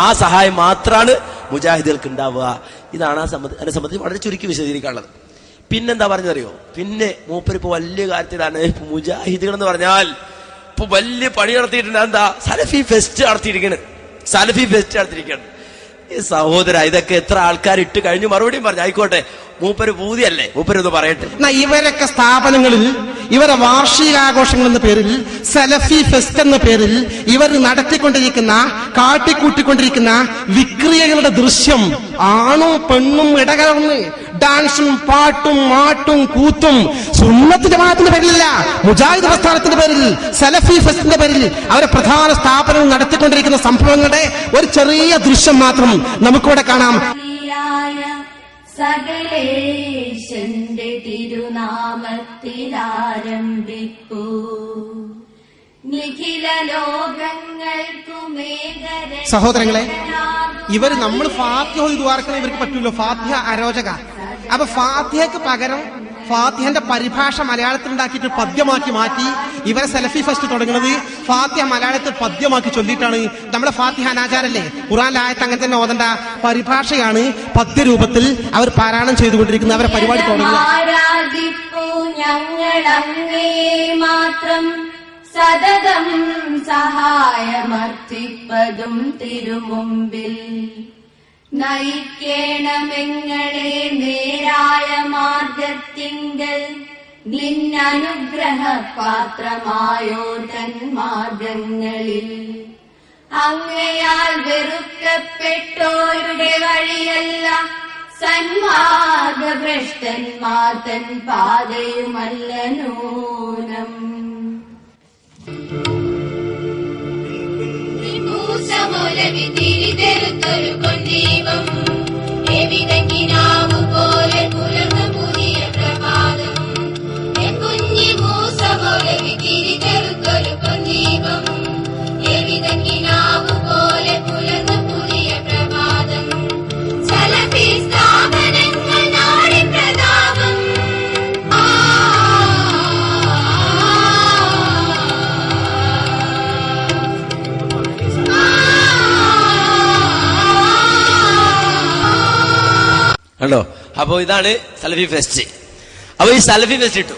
ആ സഹായം മാത്രമാണ് മുജാഹിദുകൾക്ക് ഉണ്ടാവുക. ഇതാണ് അതിനെ സംബന്ധിച്ച് വളരെ ചുരുക്കി വിശദീകരിക്കാനുള്ളത്. പിന്നെന്താ പറഞ്ഞറിയോ? പിന്നെ മൂപ്പര് ഇപ്പൊ വലിയ കാര്യത്തിലാണ്. മുജാഹിദുകൾ എന്ന് പറഞ്ഞാൽ ഇപ്പൊ വലിയ പണി നടത്തിയിട്ടുണ്ട്. എന്താ? സലഫി ഫെസ്റ്റ് നടത്തിയിരിക്കണ്. ഈ സഹോദര, ഇതൊക്കെ എത്ര ആൾക്കാർ ഇട്ട് കഴിഞ്ഞു മറുപടിയും പറഞ്ഞു. ആയിക്കോട്ടെ, മൂപ്പര് പൂതിയല്ലേ, മൂപ്പരൊന്ന് പറയട്ടെ. ഇവരൊക്കെ സ്ഥാപനങ്ങളിൽ ഇവരെ വാർഷികാഘോഷങ്ങൾ എന്ന പേരിൽ, സലഫി ഫെസ്റ്റ് എന്ന പേരിൽ ഇവർ നടത്തിക്കൊണ്ടിരിക്കുന്ന, കാട്ടിക്കൂട്ടിക്കൊണ്ടിരിക്കുന്ന വിക്രിയകളുടെ ദൃശ്യം ആണും പെണ്ണും ഇടകലർന്ന് ഡാൻസും പാട്ടും മാട്ടും കൂത്തും സുന്നത്ത് ജമാഅത്തിന്റെ പേരിലല്ല, മുജാഹിദ് പ്രസ്ഥാനത്തിന്റെ പേരിൽ, സലഫി ഫെസ്റ്റിന്റെ പേരിൽ അവരെ പ്രധാന സ്ഥാപനങ്ങൾ നടത്തിക്കൊണ്ടിരിക്കുന്ന സംഭവങ്ങളുടെ ഒരു ചെറിയ ദൃശ്യം മാത്രം നമുക്കിവിടെ കാണാം. സകലേശന്റെ തിരുനാമത്തിലാരംഭിപ്പൂ നിഖില ലോകങ്ങൾക്കുമേകര. സഹോദരങ്ങളെ, ഇവര് നമ്മൾ ഫാത്തിഹ ഓതുവാർക്കണം ഇവർക്ക് പറ്റൂല്ലോ. ഫാത്തിഹ അരോചക. അപ്പൊ ഫാത്തിഹയ്ക്ക് പകരം ഫാത്തിഹന്റെ പരിഭാഷ മലയാളത്തിൽ ഉണ്ടാക്കിയിട്ട് പദ്യമാക്കി മാറ്റി ഇവരെ സെലഫി ഫെസ്റ്റ് തുടങ്ങുന്നത് ഫാത്തിഹ മലയാളത്തിൽ പദ്യമാക്കി ചൊല്ലിയിട്ടാണ്. നമ്മുടെ ഫാത്തിഹ അനാചാരല്ലേ? ഖുർആനിലെ ആയത്ത് അങ്ങനെ തന്നെ ഓതണ്ട, പരിഭാഷയാണ് പദ്യരൂപത്തിൽ അവർ പാരായണം ചെയ്തുകൊണ്ടിരിക്കുന്ന അവരെ പരിപാടി തുടങ്ങുക. സതതം സഹായമർത്തിപ്പതും തിരുമുമ്പിൽ നയിക്കേണമെങ്ങളെ നേരായ മാർഗത്തിങ്കൽ നിന്നനുഗ്രഹ പാത്രമായോ തൻ മാർഗങ്ങളിൽ അങ്ങയാൽ വെറുക്കപ്പെട്ടോരുടെ വഴിയല്ല സന്മാർഗഭ്രഷ്ടന്മാർ തൻ പാതയുമല്ല നൂനം. തിരിതെറുത്തൊരു കൊണ്ടീപം എവിടെങ്കിനാവു പോലെ പുലർന്നു പുതിയ പ്രഭാതം. കുഞ്ഞി മൂസ പോലെ തിരിതെറുത്തൊരു കൊണ്ടീപം എവിടെങ്കിനാവു പോലെ പുലർന്നു പുതിയ പ്രഭാതം. സലഫി സ്ഥാപനങ്ങൾ നാടി പ്രതാപം. കണ്ടോ? അപ്പൊ ഇതാണ് സലഫി ഫെസ്റ്റ്. അപ്പൊ ഈ സലഫി ഫെസ്റ്റ് ഇട്ടു.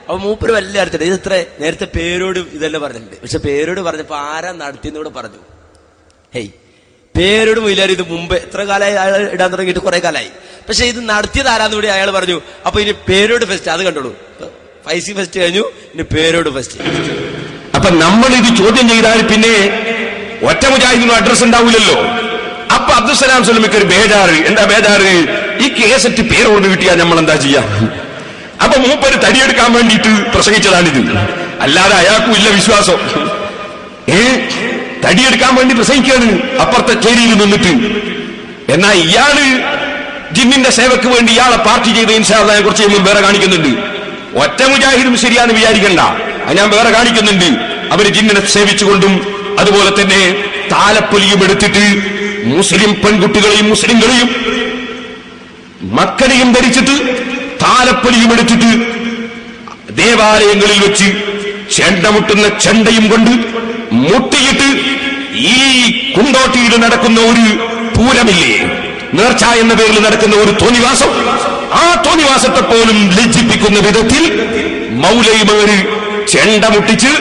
അപ്പൊ മൂപ്പര് വലിയ കാര്യത്തില്ല. ഇത് ഇത്ര നേരത്തെ പേരോട് ഇതെല്ലാം പറഞ്ഞിട്ടുണ്ട്. പക്ഷെ പേരോട് പറഞ്ഞപ്പോ ആരാ നടത്തിയെന്നൂടെ പറഞ്ഞു. ഹേയ്, പേരോട് മുയിലാരും ഇത് മുമ്പ് എത്ര കാലമായി അയാൾ ഇടാൻ തുടങ്ങിയിട്ട് കുറെ കാലമായി. പക്ഷെ ഇത് നടത്തിയത് ആരാന്നുകൂടി അയാൾ പറഞ്ഞു. അപ്പൊ ഇനി പേരോട് ഫെസ്റ്റ് അത് കണ്ടോളൂ. ഫൈസി ഫെസ്റ്റ് കഴിഞ്ഞു, ഇനി പേരോട് ഫെസ്റ്റ്. അപ്പൊ നമ്മൾ ഇത് ചോദ്യം ചെയ്താൽ പിന്നെ ഒറ്റ മുജാഹിദിനും അഡ്രസ് ഉണ്ടാവില്ലല്ലോ. അപ്പൊ അബ്ദുസലാം സ്വലമിക്ക് ഒരു ബേജാറ്. എന്താ ബേജാറ്? ഈ കേസറ്റ് പേരോട് കിട്ടിയാൽ നമ്മൾ എന്താ ചെയ്യാ? അപ്പൊ മൂപ്പര് തടിയെടുക്കാൻ വേണ്ടിയിട്ട് പ്രസംഗിച്ചതാണിത്. അല്ലാതെ അയാൾക്കും ഇല്ല വിശ്വാസം. തടിയെടുക്കാൻ വേണ്ടി പ്രസംഗിക്കാണ് അപ്പുറത്തെ ചേരിയിൽ നിന്നിട്ട്. എന്നാ ഇയാള് ജിന്നിന്റെ സേവക്ക് വേണ്ടി ഇയാളെ പാർട്ടി ചെയ്ത ഇൻഷാ അല്ലാഹ് കുറച്ച് കഴിയുമ്പോൾ വേറെ കാണിക്കുന്നുണ്ട്. ഒറ്റ മുജാഹിദും ശരിയാന്ന് വിചാരിക്കണ്ട, ഞാൻ വേറെ കാണിക്കുന്നുണ്ട്. അവര് ജിന്നിനെ സേവിച്ചുകൊണ്ടും അതുപോലെ തന്നെ താലപ്പൊലിയും എടുത്തിട്ട് മുസ്ലിം പെൺകുട്ടികളെയും മുസ്ലിങ്ങളെയും മക്കളെയും ധരിച്ചിട്ട് താലപ്പൊലിയും എടുത്തിട്ട് ദേവാലയങ്ങളിൽ വെച്ച് ചെണ്ടമുട്ടുന്ന ചെണ്ടയും കൊണ്ട് മുട്ടിയിട്ട് ഈ കുണ്ടോട്ടിയിൽ നടക്കുന്ന ഒരു പൂരമില്ലേ, നേർച്ച എന്ന പേരിൽ നടക്കുന്ന ഒരു തോന്നിവാസം, ആ തോന്നിവാസത്തെ പോലും ലജ്ജിപ്പിക്കുന്ന വിധത്തിൽ മൗലവിമാര് ചെണ്ട മുട്ടിച്ച്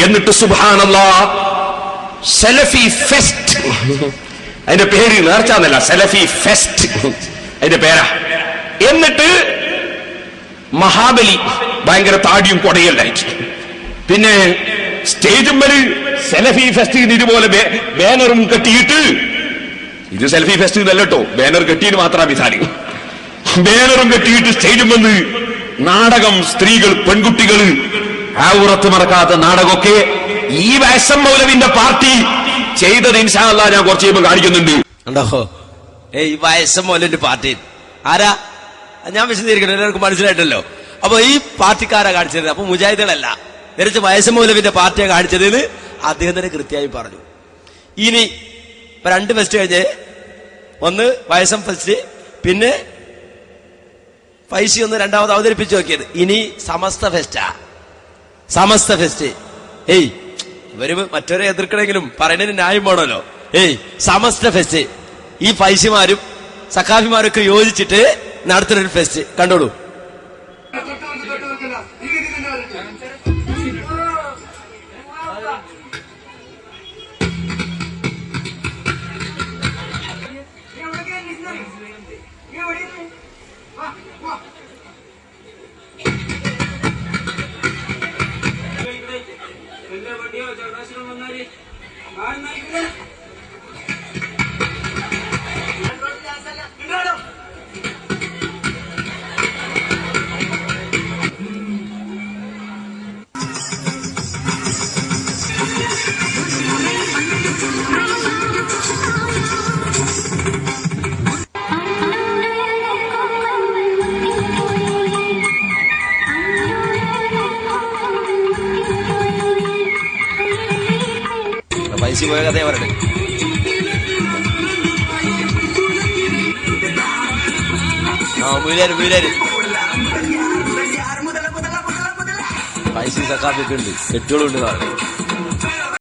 എന്നിട്ട് സുബ്ഹാനല്ലാഹ് സലഫി ഫെസ്റ്റ്, അതിന്റെ പേര് നേർച്ചാന്നല്ല, സലഫി ഫെസ്റ്റ് അതിന്റെ പേരാ. എന്നിട്ട് മഹാബലി ഭയങ്കര താടിയും കൊടയല്ലായിട്ട് പിന്നെ സ്റ്റേജും വരെ സലഫി ഫെസ്റ്റ് ഇതുപോലെ ബാനറും കെട്ടിയിട്ട്, ഇത് സെൽഫി ഫെസ്റ്റ് ഇതല്ലോ, ബാനർ കെട്ടിയിട്ട് മാത്രം വിധാനം, ബാനറും കെട്ടിയിട്ട് സ്റ്റേജും വന്ന് നാടകം, സ്ത്രീകൾ, പെൺകുട്ടികൾ, ഔറത്ത് മറക്കാത്ത നാടകമൊക്കെ ഈ വയസ്സം മൗലവിന്റെ പാർട്ടി ചെയ്തത് ഇൻഷാ അല്ലാഹ് ഞാൻ കുറച്ച് കഴിയുമ്പോൾ കാണിക്കുന്നുണ്ട്. ഉണ്ടോ? ഈ വയസ്സം മൗലവിന്റെ പാർട്ടി ആരാ? ഞാൻ വിശദീകരിക്കണം, എല്ലാവർക്കും മനസ്സിലായിട്ടല്ലോ. അപ്പൊ ഈ പാർട്ടിക്കാരാ കാണിച്ചത്. അപ്പൊ മുജാഹിദുകളല്ല, നേരത്തെ വയസ്സം മൗലവിന്റെ പാർട്ടിയെ കാണിച്ചത് അദ്ദേഹം തന്നെ കൃത്യമായി പറഞ്ഞു. ഇനി 2 ഫെസ്റ്റ് കഴിഞ്ഞ്, ഒന്ന് വയസ്സം ഫെസ്റ്റ്, പിന്നെ പൈസ ഒന്ന് രണ്ടാമത് അവതരിപ്പിച്ചു നോക്കിയത്. ഇനി സമസ്ത ഫെസ്റ്റാ, സമസ്ത ഫെസ്റ്റ്. ഏയ് ഇവര് മറ്റൊരു എതിർക്കണമെങ്കിലും പറയുന്നതിന് ന്യായം വേണമല്ലോ. ഏയ് സമസ്ത ഫെസ്റ്റ്, ഈ പൈസമാരും സഖാഫിമാരൊക്കെ യോജിച്ചിട്ട് നടത്തുന്നൊരു ഫെസ്റ്റ് കണ്ടോളൂ. പൈസ പോയ കഥയെ പറയട്ടെ. മൂലാര് പൈസ സക്കാഫൊക്കെ ഉണ്ട്, കെട്ടുകളും ഉണ്ട്.